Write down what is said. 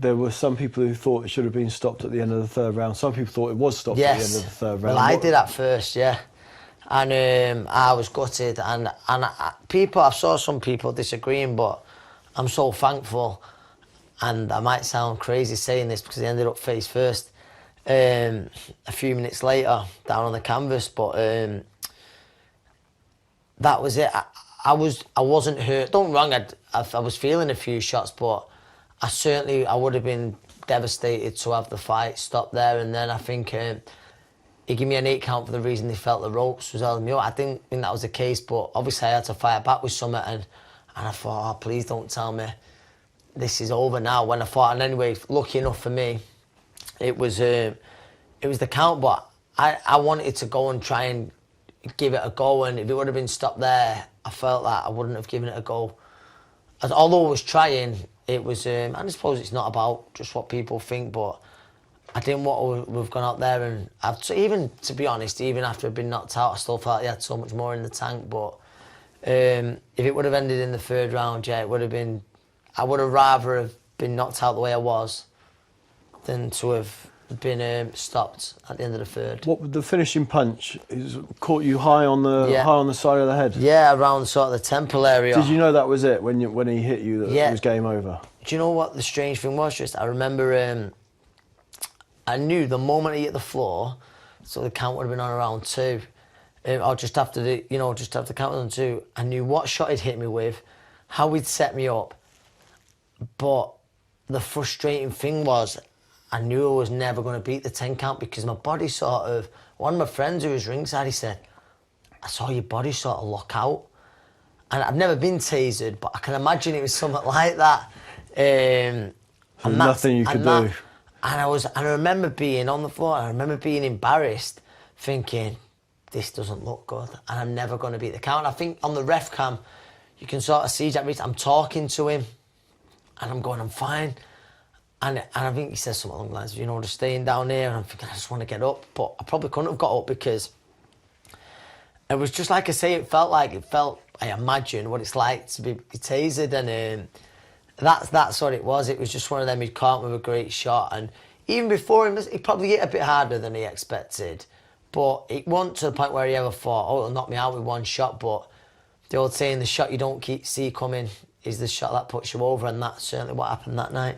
there were some people who thought it should have been stopped at the end of the third round. Some people thought it was stopped at the end of the third round. Well, I did at first, yeah. And I was gutted. And I saw some people disagreeing, but I'm so thankful. And I might sound crazy saying this because they ended up face first a few minutes later down on the canvas. But that was it. I wasn't hurt. Don't get me wrong, I was feeling a few shots, but I would have been devastated to have the fight stop there. And then I think he gave me an 8 count for the reason they felt the ropes was holding me up. I didn't think that was the case, but obviously I had to fight back with something, and I thought, oh, please don't tell me this is over now. When I fought, and anyway, lucky enough for me, it was the count, but I wanted to go and try and give it a go, and if it would have been stopped there, I felt like I wouldn't have given it a go. Although I was trying, it was, and I suppose it's not about just what people think, but I didn't want to have gone out there, and even, to be honest, even after I'd been knocked out, I still felt he had so much more in the tank. But if it would have ended in the third round, yeah, it would have been, I would have rather have been knocked out the way I was than to have been stopped at the end of the third. What the finishing punch caught you high on the side of the head? Yeah, around sort of the temple area. Did you know that was it when he hit you, that it was game over? Do you know what the strange thing was? Just I remember I knew the moment he hit the floor, so the count would have been on around 2, or just after the count on 2. I knew what shot he'd hit me with, how he'd set me up. But the frustrating thing was, I knew I was never going to beat the 10 count because my body sort of, one of my friends who was ringside, he said, I saw your body sort of lock out. And I've never been tasered, but I can imagine it was something like that. And nothing you could do. And I remember being on the floor, I remember being embarrassed, thinking, this doesn't look good, and I'm never going to beat the count. I think on the ref cam, you can sort of see Jack Reed, I'm talking to him, and I'm going, I'm fine. And I think he says something along the lines of, just staying down here, and I'm thinking, I just want to get up. But I probably couldn't have got up because it was just like I say, I imagine what it's like to be tasered, and that's what it was. It was just one of them, he'd caught me with a great shot, and even before him, he probably hit a bit harder than he expected, but it wasn't to the point where he ever thought, oh, it'll knock me out with one shot. But the old saying, the shot you don't see coming is the shot that puts you over, and that's certainly what happened that night.